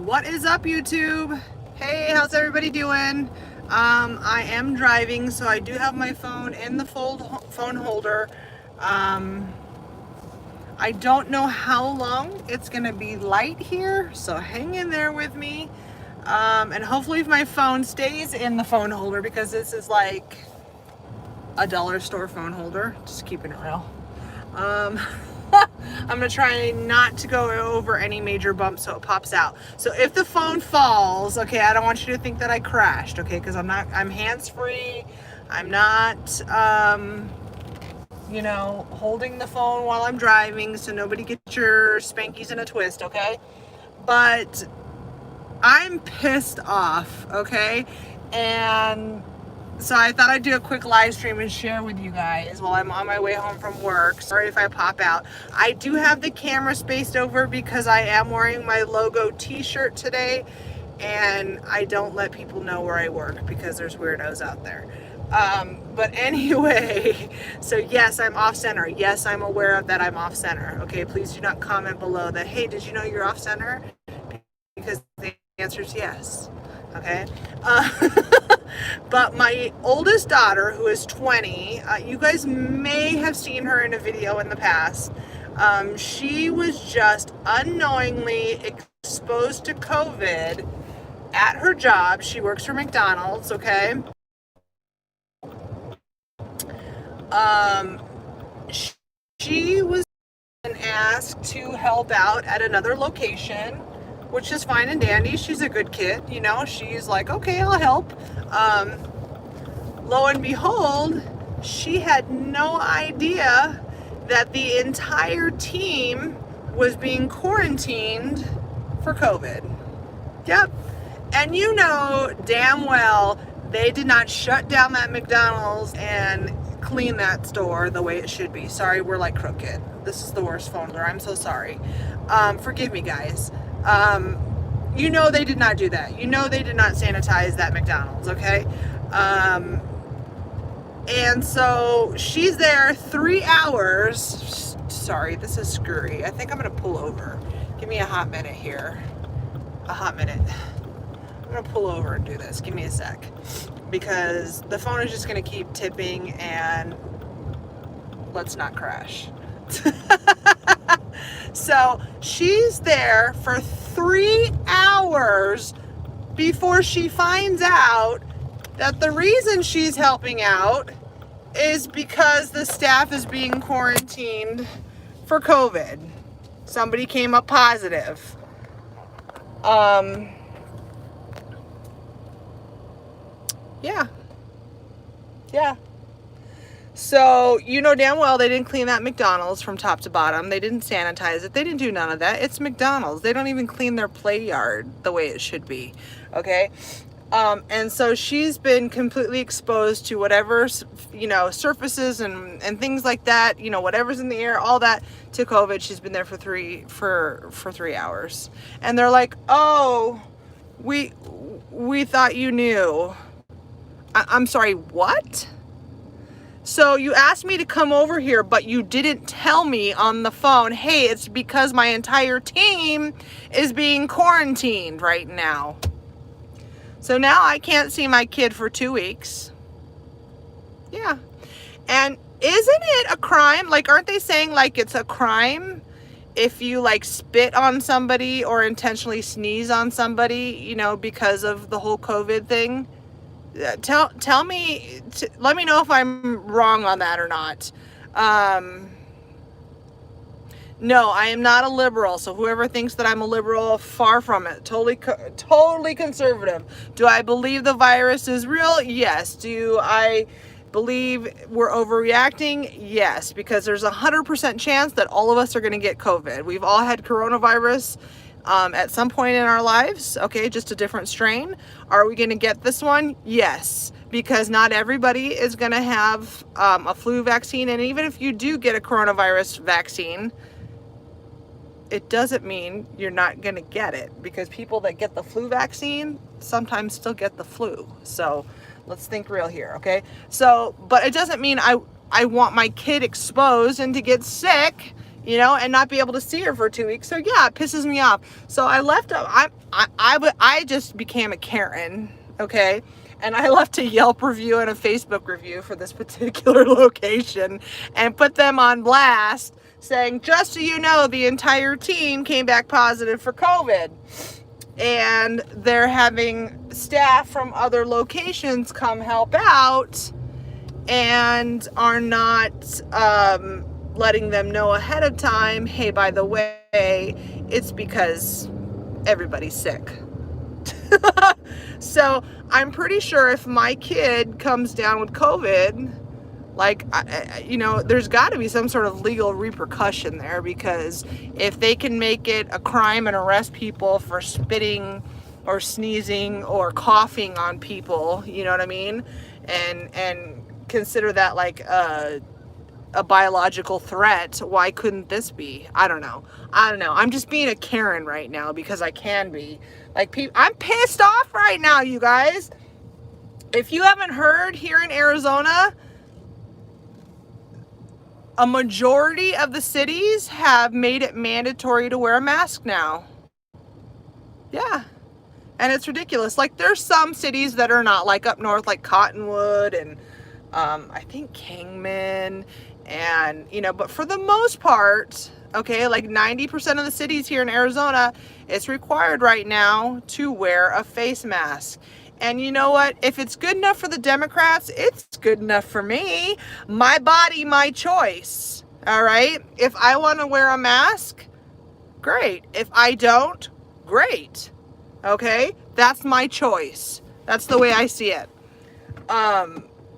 What is up, YouTube? Hey, how's everybody doing? I am driving, so I do have my phone in the phone holder. I don't know how long it's gonna be light here, so hang in there with me. And hopefully my phone stays in the phone holder, because this is like a dollar store phone holder, just keeping it real. I'm gonna try not to go over any major bumps so it pops out. So if the phone falls, okay, I don't want you to think that I crashed, okay, because I'm hands-free. I'm not, holding the phone while I'm driving, so nobody gets your spankies in a twist, okay? But I'm pissed off, okay? And so I thought I'd do a quick live stream and share with you guys while I'm on my way home from work. Sorry if I pop out. I do have the camera spaced over because I am wearing my logo t-shirt today, and I don't let people know where I work because there's weirdos out there. But anyway, so yes, I'm off center. Yes, I'm aware of that I'm off center. Okay, please do not comment below that, hey, did you know you're off center? Because the answer is yes. Okay. But my oldest daughter, who is 20, you guys may have seen her in a video in the past. She was just unknowingly exposed to COVID at her job. She works for McDonald's, okay? She was asked to help out at another location, which is fine and dandy. She's a good kid, you know. She's like, okay, I'll help. Lo and behold, she had no idea that the entire team was being quarantined for COVID. Yep. And you know damn well they did not shut down that McDonald's and clean that store the way it should be. Sorry, we're like crooked. This is the worst phone number. I'm so sorry. Forgive me, guys. You know they did not do that. You know they did not sanitize that McDonald's, okay? And so she's there 3 hours. Sorry, this is screwy. I think I'm gonna pull over. Give me a hot minute here. A hot minute. I'm gonna pull over and do this. Give me a sec. Because the phone is just gonna keep tipping, and let's not crash. So she's there for 3 hours before she finds out that the reason she's helping out is because the staff is being quarantined for COVID. Somebody came up positive. Yeah. So, you know damn well they didn't clean that McDonald's from top to bottom. They didn't sanitize it. They didn't do none of that. It's McDonald's. They don't even clean their play yard the way it should be. Okay? And so she's been completely exposed to whatever, surfaces and things like that, whatever's in the air, all that, to COVID. She's been there for 3 hours. And they're like, oh, we thought you knew. I'm sorry, what? So you asked me to come over here, but you didn't tell me on the phone, hey, it's because my entire team is being quarantined right now. So now I can't see my kid for 2 weeks. Yeah. And isn't it a crime? Like, aren't they saying like it's a crime if you like spit on somebody or intentionally sneeze on somebody, because of the whole COVID thing? Tell me, let me know if I'm wrong on that or not. No, I am not a liberal. So whoever thinks that I'm a liberal, far from it. Totally conservative. Do I believe the virus is real? Yes. Do I believe we're overreacting? Yes, because there's 100% chance that all of us are going to get COVID. We've all had coronavirus at some point in our lives, okay, just a different strain. Are we going to get this one? Yes, because not everybody is going to have a flu vaccine, and even if you do get a coronavirus vaccine, it doesn't mean you're not going to get it, because people that get the flu vaccine sometimes still get the flu. So let's think real here, okay? So, but it doesn't mean I want my kid exposed and to get sick, and not be able to see her for 2 weeks. So yeah, it pisses me off. So I left. I just became a Karen. Okay. And I left a Yelp review and a Facebook review for this particular location and put them on blast, saying, just so you know, the entire team came back positive for COVID. And they're having staff from other locations come help out and are not letting them know ahead of time, hey, by the way, it's because everybody's sick. So I'm pretty sure if my kid comes down with COVID, like, there's got to be some sort of legal repercussion there, because if they can make it a crime and arrest people for spitting or sneezing or coughing on people, you know what I mean? And consider that like a biological threat, why couldn't this be? I don't know. I'm just being a Karen right now because I can be. Like, I'm pissed off right now, you guys. If you haven't heard, here in Arizona, a majority of the cities have made it mandatory to wear a mask now. Yeah. And it's ridiculous. Like, there's some cities that are not, like up north, like Cottonwood and I think Kingman, and but for the most part, okay, like 90% of the cities here in Arizona, it's required right now to wear a face mask. And you know what? If it's good enough for the Democrats, it's good enough for me. My body, my choice. All right? If I want to wear a mask, great. If I don't, great. Okay? That's my choice. That's the way I see it.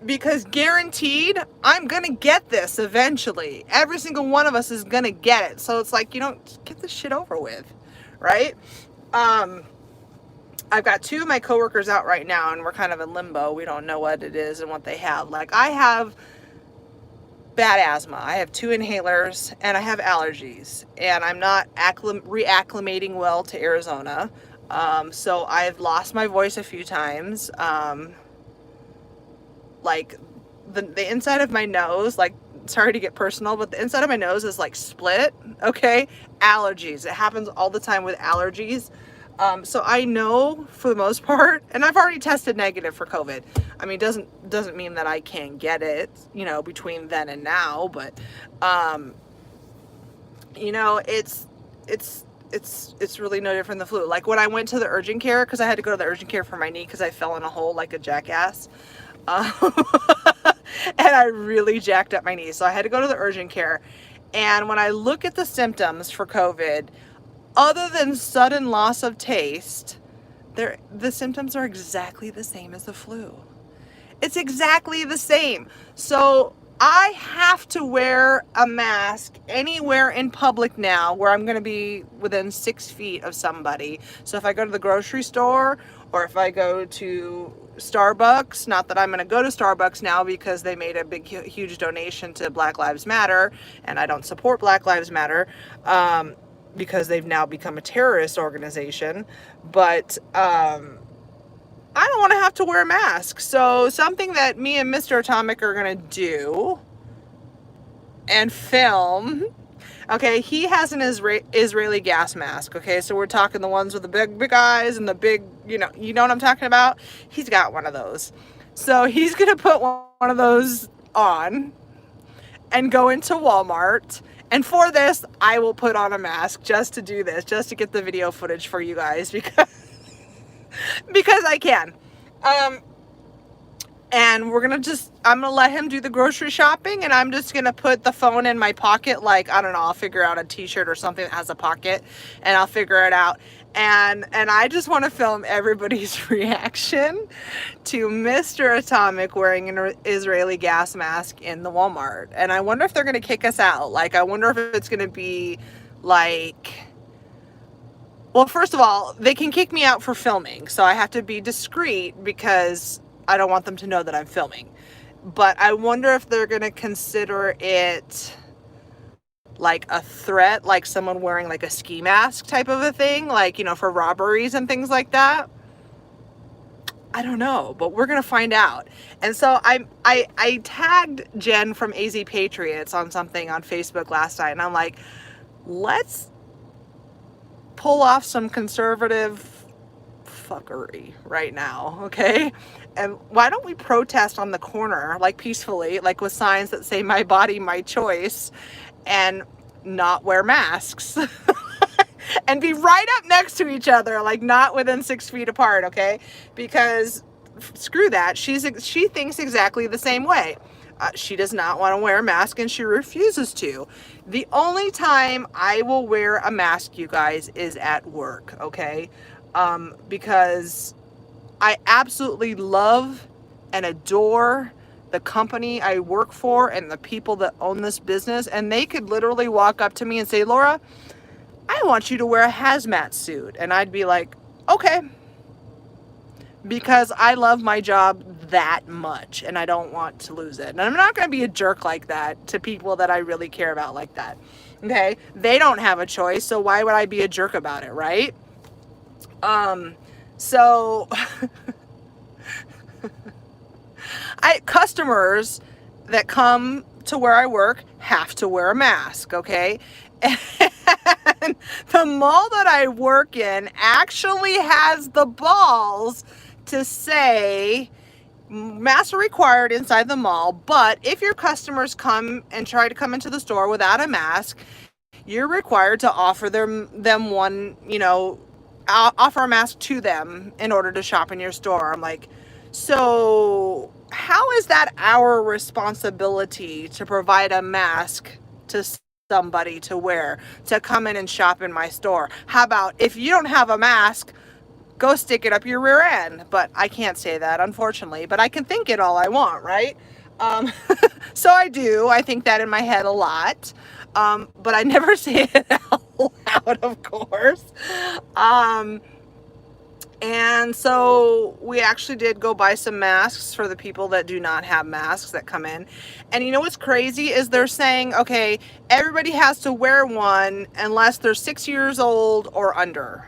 Because guaranteed, I'm going to get this eventually. Every single one of us is going to get it. So it's like, get this shit over with, right? I've got 2 of my coworkers out right now, and we're kind of in limbo. We don't know what it is and what they have. Like, I have bad asthma. I have 2 inhalers, and I have allergies. And I'm not reacclimating well to Arizona. So I've lost my voice a few times. Like the inside of my nose, like, sorry to get personal, but the inside of my nose is like split. Okay. Allergies. It happens all the time with allergies. So I know for the most part, and I've already tested negative for COVID. I mean, doesn't mean that I can't get it, between then and now, but, it's really no different than the flu. Like, when I went to the urgent care, because I had to go to the urgent care for my knee because I fell in a hole like a jackass. And I really jacked up my knee. So I had to go to the urgent care. And when I look at the symptoms for COVID, other than sudden loss of taste, the symptoms are exactly the same as the flu. It's exactly the same. So I have to wear a mask anywhere in public now where I'm going to be within 6 feet of somebody. So if I go to the grocery store, or if I go to Starbucks, not that I'm going to go to Starbucks now because they made a big, huge donation to Black Lives Matter, and I don't support Black Lives Matter, because they've now become a terrorist organization. But I don't want to have to wear a mask. So something that me and Mr. Atomic are going to do and film. Okay, he has an Israeli gas mask. Okay, so we're talking the ones with the big eyes and the big, you know what I'm talking about? He's got one of those. So he's going to put one of those on and go into Walmart. And for this, I will put on a mask just to do this, just to get the video footage for you guys, because I can. And I'm going to let him do the grocery shopping, and I'm just going to put the phone in my pocket. Like, I don't know, I'll figure out a t-shirt or something that has a pocket, and I'll figure it out. And I just want to film everybody's reaction to Mr. Atomic wearing an Israeli gas mask in the Walmart. And I wonder if they're going to kick us out. Like, I wonder if it's going to be like, well, first of all, they can kick me out for filming. So I have to be discreet because I don't want them to know that I'm filming. But I wonder if they're going to consider it like a threat, like someone wearing like a ski mask type of a thing, like, for robberies and things like that. I don't know, but we're gonna find out. And so I tagged Jen from AZ Patriots on something on Facebook last night, and I'm like, let's pull off some conservative fuckery right now, okay? And why don't we protest on the corner, like peacefully, like with signs that say "My body, my choice," and not wear masks. And be right up next to each other, like not within 6 feet apart, okay? Because screw that. She thinks exactly the same way. She does not want to wear a mask, and she refuses to. The only time I will wear a mask, you guys, is at work, okay? Because I absolutely love and adore the company I work for and the people that own this business, and they could literally walk up to me and say, Lawra, I want you to wear a hazmat suit. And I'd be like, okay. Because I love my job that much and I don't want to lose it. And I'm not going to be a jerk like that to people that I really care about like that. Okay? They don't have a choice, so why would I be a jerk about it, right? So customers that come to where I work have to wear a mask, okay? And the mall that I work in actually has the balls to say masks are required inside the mall, but if your customers come and try to come into the store without a mask, you're required to offer them one, offer a mask to them in order to shop in your store. I'm like, so how is that our responsibility to provide a mask to somebody to wear to come in and shop in my store? How about if you don't have a mask, go stick it up your rear end? But I can't say that, unfortunately, but I can think it all I want, right? So I do. I think that in my head a lot, but I never say it out loud, of course. And so we actually did go buy some masks for the people that do not have masks that come in. And you know what's crazy is they're saying, okay, everybody has to wear one unless they're 6 years old or under.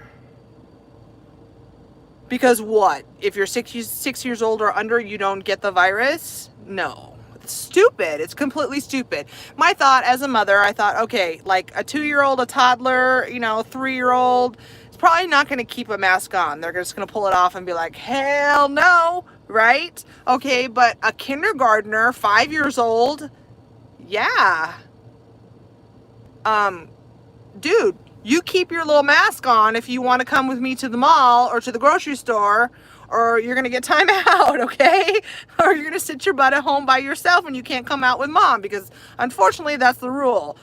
Because what? If you're 6 years old or under, you don't get the virus? No. It's stupid. It's completely stupid. My thought as a mother, I thought, okay, like a 2-year-old, a toddler, 3-year-old, probably not going to keep a mask on. They're just going to pull it off and be like, hell no, right? Okay, but a kindergartner, 5 years old, yeah. Dude, you keep your little mask on if you want to come with me to the mall or to the grocery store, or you're going to get time out, okay? Or you're going to sit your butt at home by yourself and you can't come out with mom, because unfortunately that's the rule.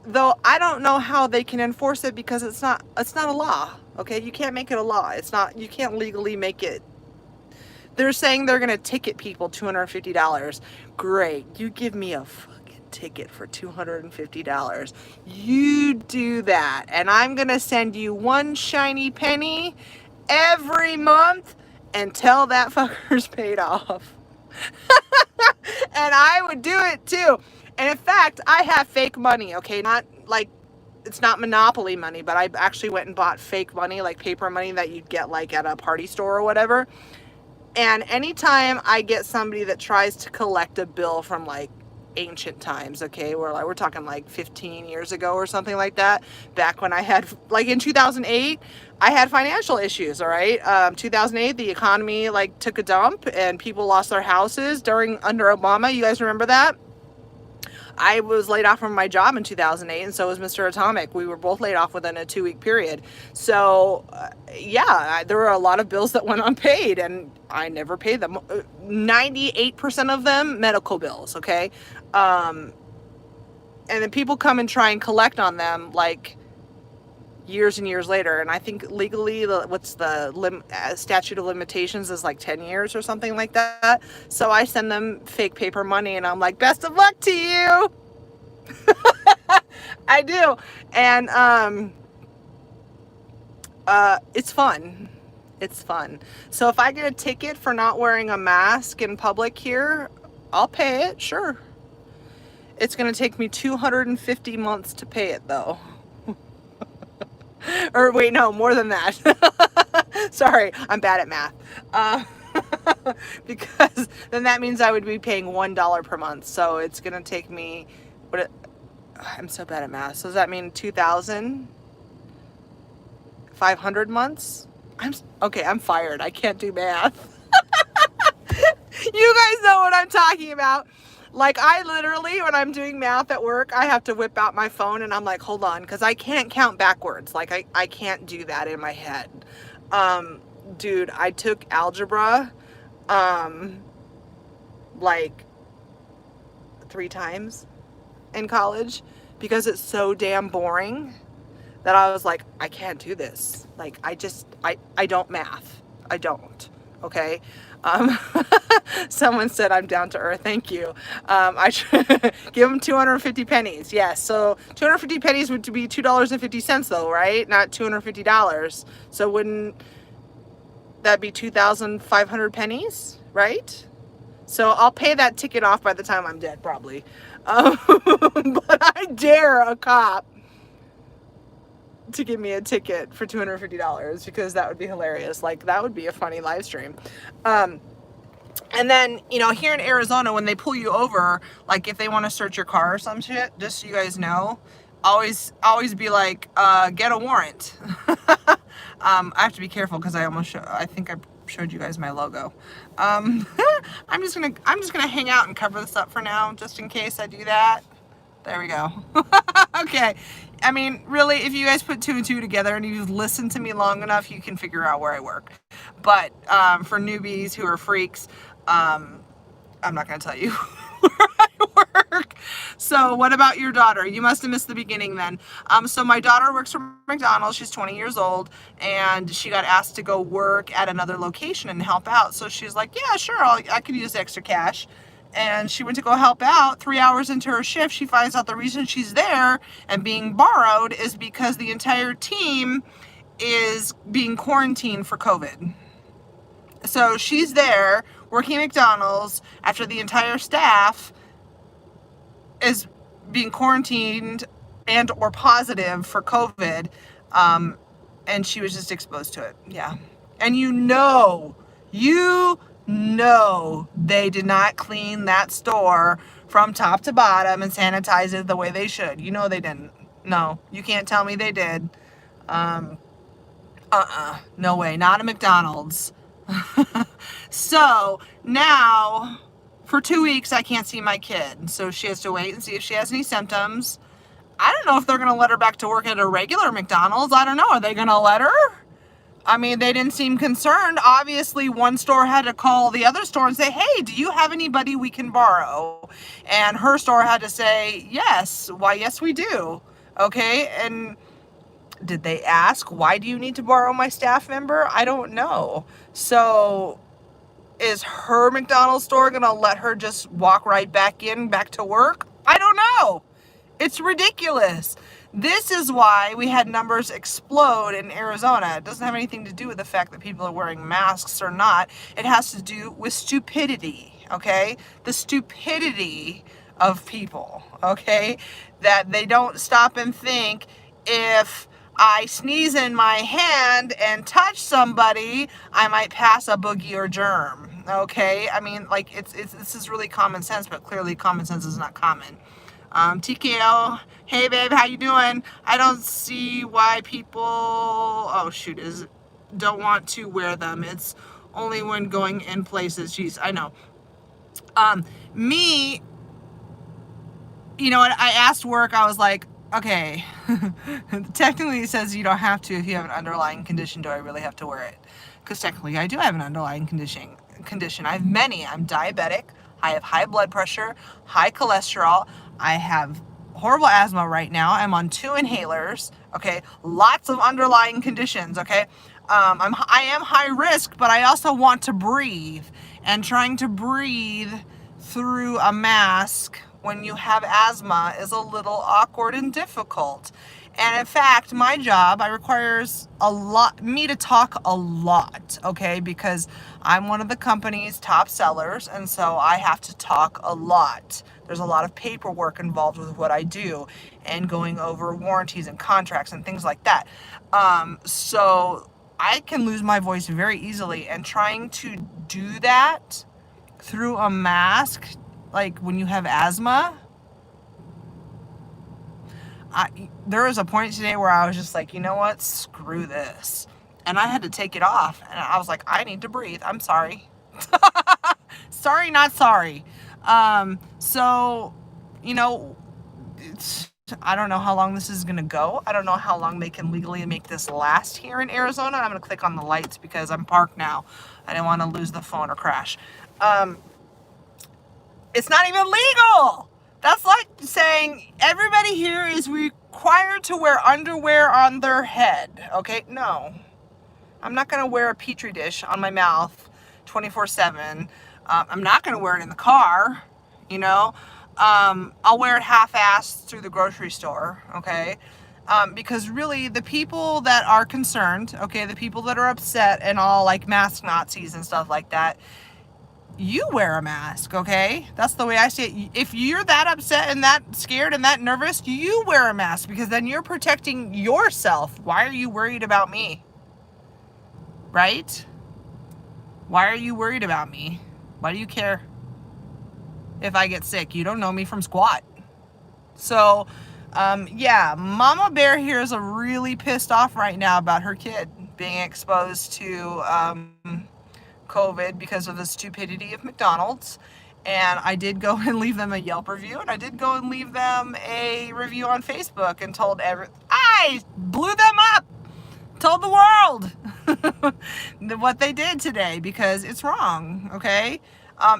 Though I don't know how they can enforce it, because it's not a law, okay? You can't make it a law. You can't legally make it. They're saying they're going to ticket people $250. Great. You give me a fucking ticket for $250. You do that, and I'm going to send you one shiny penny every month until that fucker's paid off. And I would do it too. And in fact, I have fake money, okay? Not like, it's not Monopoly money, but I actually went and bought fake money, like paper money that you'd get like at a party store or whatever. And anytime I get somebody that tries to collect a bill from like ancient times, okay, we're talking like 15 years ago or something like that, back when I had, like in 2008, I had financial issues, all right? 2008, the economy like took a dump and people lost their houses under Obama. You guys remember that? I was laid off from my job in 2008, and so was Mr. Atomic. We were both laid off within a 2-week period. So, there were a lot of bills that went unpaid, and I never paid them. 98% of them, medical bills, okay? And then people come and try and collect on them, like, years and years later. And I think legally, statute of limitations is like 10 years or something like that. So I send them fake paper money and I'm like, best of luck to you. I do. And it's fun. It's fun. So if I get a ticket for not wearing a mask in public here, I'll pay it, sure. It's going to take me 250 months to pay it though. Or wait, no, more than that. Sorry, I'm bad at math. Uh, because then that means I would be paying $1 per month. So it's gonna take me, I'm so bad at math. So does that mean 2,500 months? Okay. I'm fired. I can't do math. You guys know what I'm talking about. Like, I literally, when I'm doing math at work, I have to whip out my phone and I'm like, hold on, because I can't count backwards. Like, I can't do that in my head. Um, Dude, I took algebra, um, like 3 times in college because it's so damn boring that I was like, I can't do this. Like, I don't math. I don't. Okay. Um, Someone said I'm down to earth. Thank you. Give them 250 pennies. Yes. So 250 pennies would be $2.50 though, right? Not $250. So wouldn't that be 2,500 pennies, right? So I'll pay that ticket off by the time I'm dead, probably. But I dare a cop to give me a ticket for $250 because that would be hilarious. Like, that would be a funny live stream. And then, here in Arizona, when they pull you over, like if they want to search your car or some shit, just so you guys know, always be like, get a warrant. I have to be careful because I think I showed you guys my logo. I'm just gonna hang out and cover this up for now, just in case I do that. There we go. Okay. I mean, really, if you guys put 2 and 2 together and you've listened to me long enough, you can figure out where I work. But for newbies who are freaks, I'm not going to tell you where I work. So what about your daughter? You must have missed the beginning then. So my daughter works for McDonald's. She's 20 years old, and she got asked to go work at another location and help out. So she's like, yeah, sure, I could use extra cash. And she went to go help out. 3 hours into her shift, she finds out the reason she's there and being borrowed is because the entire team is being quarantined for COVID. So she's there working at McDonald's after the entire staff is being quarantined and or positive for COVID. And she was just exposed to it. Yeah. And you know they did not clean that store from top to bottom and sanitize it the way they should. You know they didn't. No, you can't tell me they did. No way. Not a McDonald's. So now for 2 weeks I can't see my kid. So she has to wait and see if she has any symptoms. I don't know if they're going to let her back to work at a regular McDonald's. I don't know. Are they going to let her? I mean, they didn't seem concerned. Obviously, one store had to call the other store and say, hey, do you have anybody we can borrow? And her store had to say, yes. Why, yes, we do. Okay. And did they ask, why do you need to borrow my staff member? I don't know. So is her McDonald's store going to let her just walk right back to work? I don't know. It's ridiculous. This is why we had numbers explode in Arizona. It doesn't have anything to do with the fact that people are wearing masks or not. It has to do with stupidity, okay? The stupidity of people, okay? That they don't stop and think, if I sneeze in my hand and touch somebody, I might pass a boogie or germ, okay? I mean, like, this is really common sense, but clearly common sense is not common. TKO, hey babe, how you doing? I don't see why people, don't want to wear them. It's only when going in places. Jeez, I know. Me, I asked work, I was like, okay, technically it says you don't have to if you have an underlying condition. Do I really have to wear it? Because technically I do have an underlying condition. I have many. I'm diabetic. I have high blood pressure, high cholesterol. I have horrible asthma right now. I'm on 2 inhalers. Okay, lots of underlying conditions. Okay, I am high risk, but I also want to breathe. And trying to breathe through a mask when you have asthma is a little awkward and difficult. And in fact, my job, requires me to talk a lot, okay? Because I'm one of the company's top sellers, and so I have to talk a lot. There's a lot of paperwork involved with what I do and going over warranties and contracts and things like that. So I can lose my voice very easily, and trying to do that through a mask, like when you have asthma, there was a point today where I was just like, you know what, screw this. And I had to take it off. And I was like, I need to breathe. I'm sorry. Sorry, not sorry. So, you know, I don't know how long this is going to go. I don't know how long they can legally make this last here in Arizona. I'm going to click on the lights because I'm parked now. I didn't want to lose the phone or crash. It's not even legal. That's like saying everybody here is required to wear underwear on their head. Okay? No. I'm not going to wear a petri dish on my mouth 24/7. I'm not going to wear it in the car, you know. I'll wear it half-assed through the grocery store, okay? Because really, the people that are concerned, okay, the people that are upset and all like mask Nazis and stuff like that, you wear a mask, okay? That's the way I see it. If you're that upset and that scared and that nervous, you wear a mask because then you're protecting yourself. Why are you worried about me? Right? Why are you worried about me? Why do you care if I get sick? You don't know me from squat. So, yeah, Mama Bear here is really pissed off right now about her kid being exposed to COVID because of the stupidity of McDonald's. And I did go and leave them a Yelp review, and I did go and leave them a review on Facebook and told I blew them up, told the world what they did today because it's wrong, okay?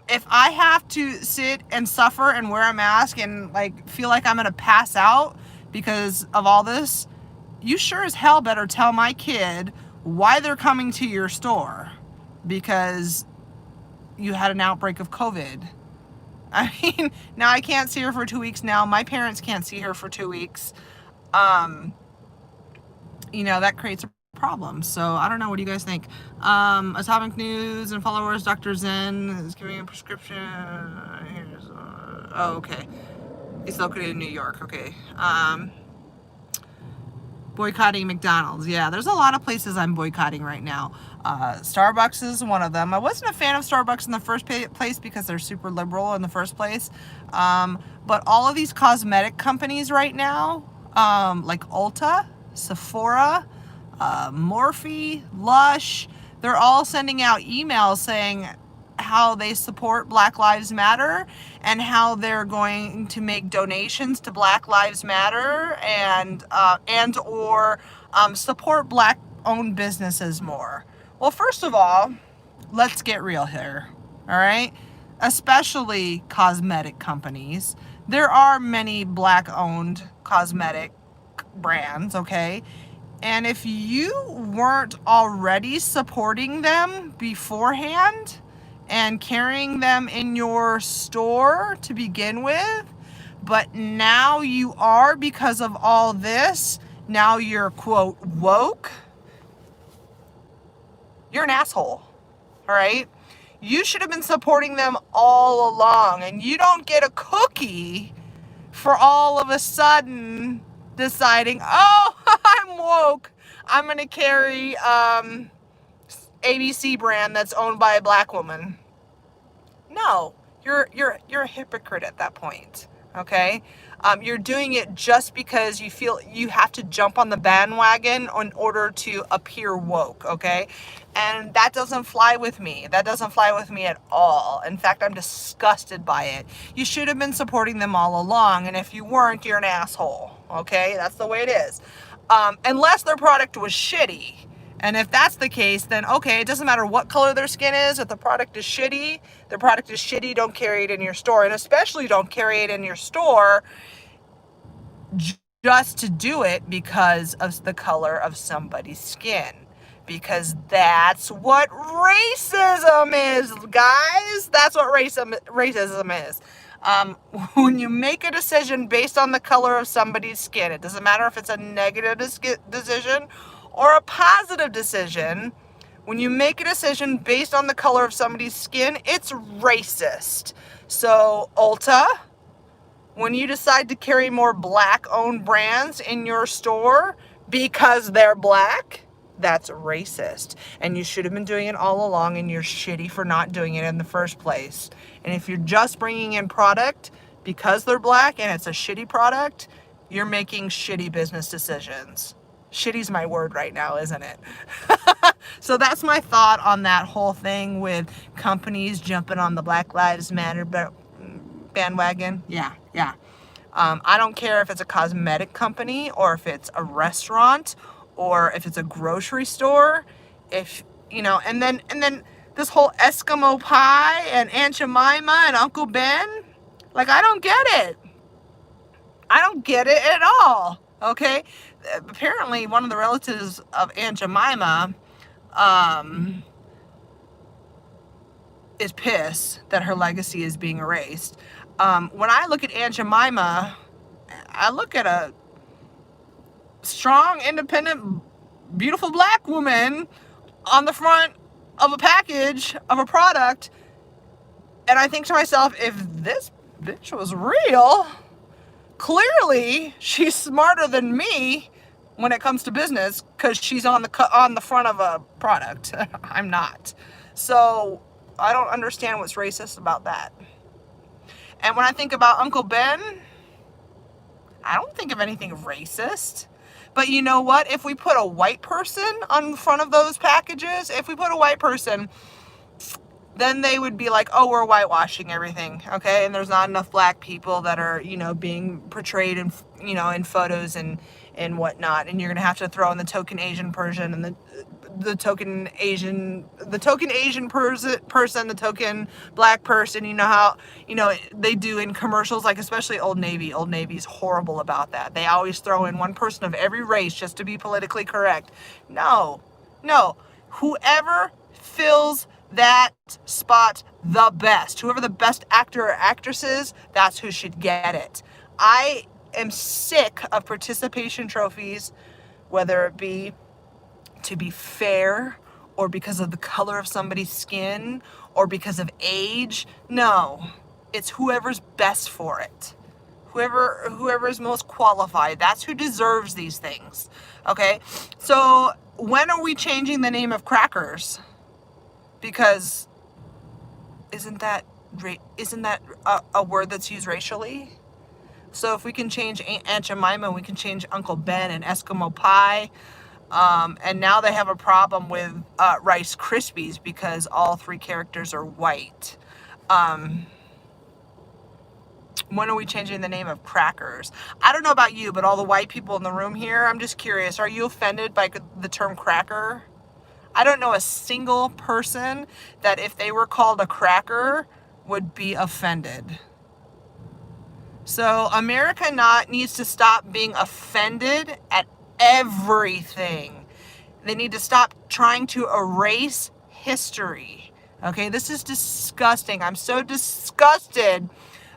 If I have to sit and suffer and wear a mask and like feel like I'm gonna pass out because of all this, you sure as hell better tell my kid why they're coming to your store. Because you had an outbreak of COVID. I mean, now I can't see her for 2 weeks now. My parents can't see her for 2 weeks. You know, that creates a problem. So I don't know. What do you guys think? Atomic News and followers, Dr. Zen is giving a prescription. Here's, oh, okay. It's located in New York. Okay. Boycotting McDonald's. Yeah, there's a lot of places I'm boycotting right now. Starbucks is one of them. I wasn't a fan of Starbucks in the first place because they're super liberal in the first place. But all of these cosmetic companies right now, like Ulta, Sephora, Morphe, Lush, they're all sending out emails saying how they support Black Lives Matter and how they're going to make donations to Black Lives Matter and or support Black-owned businesses more. Well, first of all, let's get real here, all right? Especially cosmetic companies. There are many Black-owned cosmetic brands, okay? And if you weren't already supporting them beforehand and carrying them in your store to begin with, but now you are because of all this, now you're, quote, woke, you're an asshole, all right? You should have been supporting them all along, and you don't get a cookie for all of a sudden deciding, oh, I'm woke, I'm gonna carry ABC brand that's owned by a Black woman. No, you're a hypocrite at that point, okay? You're doing it just because you feel you have to jump on the bandwagon in order to appear woke, okay? And that doesn't fly with me. That doesn't fly with me at all. In fact, I'm disgusted by it. You should have been supporting them all along, and if you weren't, you're an asshole, okay? That's the way it is. Unless their product was shitty. And if that's the case, then okay, it doesn't matter what color their skin is. If the product is shitty, don't carry it in your store. And especially don't carry it in your store just to do it because of the color of somebody's skin. Because that's what racism is, guys. That's what racism is. When you make a decision based on the color of somebody's skin, it doesn't matter if it's a negative decision or a positive decision. When you make a decision based on the color of somebody's skin, it's racist. So, Ulta, when you decide to carry more Black-owned brands in your store because they're Black, That's racist. And you should have been doing it all along, and you're shitty for not doing it in the first place. And if you're just bringing in product because they're black and it's a shitty product, you're making shitty business decisions. Shitty's my word right now, isn't it? So that's my thought on that whole thing with companies jumping on the Black Lives Matter bandwagon. Yeah. I don't care if it's a cosmetic company or if it's a restaurant or if it's a grocery store. If, and then this whole Eskimo pie and Aunt Jemima and Uncle Ben, like, I don't get it. I don't get it at all. Okay? Apparently, one of the relatives of Aunt Jemima is pissed that her legacy is being erased. When I look at Aunt Jemima, I look at a strong, independent, beautiful black woman on the front of a package of a product, and I think to myself, if this bitch was real, clearly she's smarter than me when it comes to business, because she's on the front of a product. I'm not. So I don't understand what's racist about that. And when I think about Uncle Ben, I don't think of anything racist. But you know what? If we put a white person on front of those packages, then they would be like, oh, we're whitewashing everything, okay? And there's not enough black people that are, being portrayed in, in photos and whatnot. And you're going to have to throw in the token Asian person and the token Asian person, the token black person. You know how, they do in commercials, like especially Old Navy. Old Navy's horrible about that. They always throw in one person of every race just to be politically correct. No. Whoever fills that spot the best, whoever the best actor or actress is, that's who should get it. I am sick of participation trophies, whether it be to be fair or because of the color of somebody's skin or because of age. No, it's whoever's best for it. Whoever is most qualified, that's who deserves these things. Okay? So when are we changing the name of crackers? Because isn't that a word that's used racially? So if we can change Aunt Jemima, we can change Uncle Ben and Eskimo pie. And now they have a problem with Rice Krispies because all three characters are white. When are we changing the name of crackers? I don't know about you, but all the white people in the room here, I'm just curious, are you offended by the term cracker? I don't know a single person that if they were called a cracker would be offended. So America needs to stop being offended at everything. They need to stop trying to erase history. Okay, this is disgusting. I'm so disgusted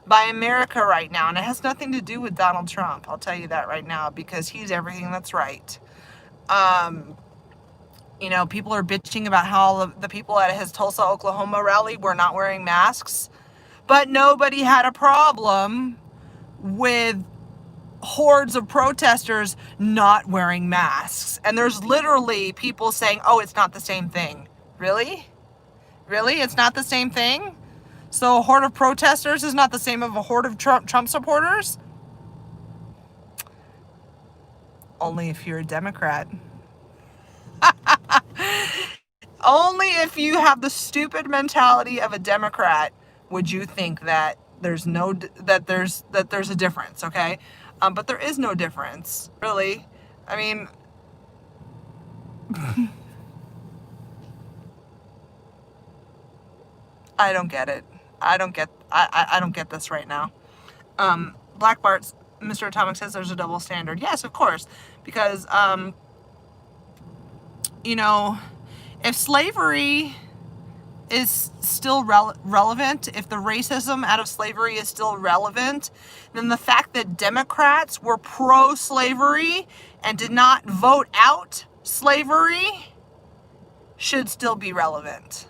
by America right now. And it has nothing to do with Donald Trump. I'll tell you that right now, because he's everything that's right. People are bitching about how the people at his Tulsa, Oklahoma rally were not wearing masks. But nobody had a problem with hordes of protesters not wearing masks. And there's literally people saying, oh, it's not the same thing. Really? Really? It's not the same thing? So a horde of protesters is not the same as a horde of Trump supporters? Only if you're a Democrat. Only if you have the stupid mentality of a Democrat would you think that there's a difference, okay? But there is no difference, really. I mean, I don't get it. I don't get this right now. Black Bart's Mr. Atomic says there's a double standard. Yes, of course, because if slavery is still relevant, if the racism out of slavery is still relevant, then the fact that Democrats were pro-slavery and did not vote out slavery should still be relevant.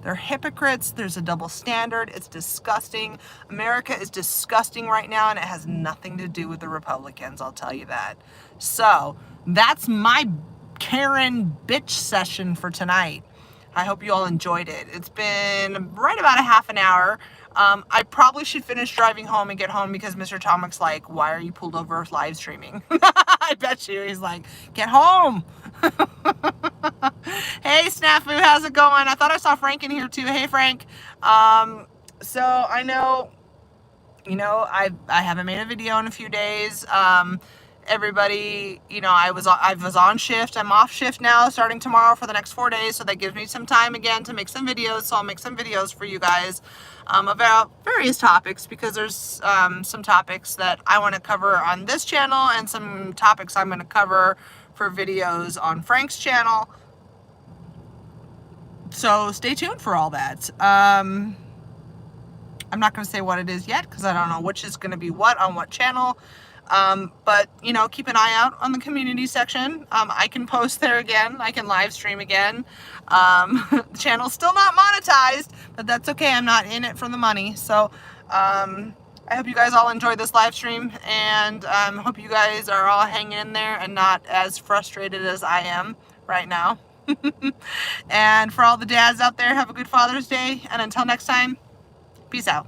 They're hypocrites. There's a double standard. It's disgusting. America is disgusting right now, and it has nothing to do with the Republicans, I'll tell you that. So that's my Karen bitch session for tonight. I hope you all enjoyed it. It's been right about a half an hour. I probably should finish driving home and get home because Mr. Tomic's like, why are you pulled over live streaming? I bet you. He's like, get home. Hey, Snafu, how's it going? I thought I saw Frank in here too. Hey, Frank. So I know, I haven't made a video in a few days. Everybody, I was on shift. I'm off shift now starting tomorrow for the next 4 days, so that gives me some time again to make some videos. So I'll make some videos for you guys about various topics, because there's some topics that I want to cover on this channel and some topics I'm going to cover for videos on Frank's channel. So stay tuned for all that. I'm not going to say what it is yet because I don't know which is going to be what on what channel. But, keep an eye out on the community section. I can post there again. I can live stream again. The channel's still not monetized, but that's okay. I'm not in it for the money. So, I hope you guys all enjoyed this live stream, and hope you guys are all hanging in there and not as frustrated as I am right now. And for all the dads out there, have a good Father's Day. And until next time, peace out.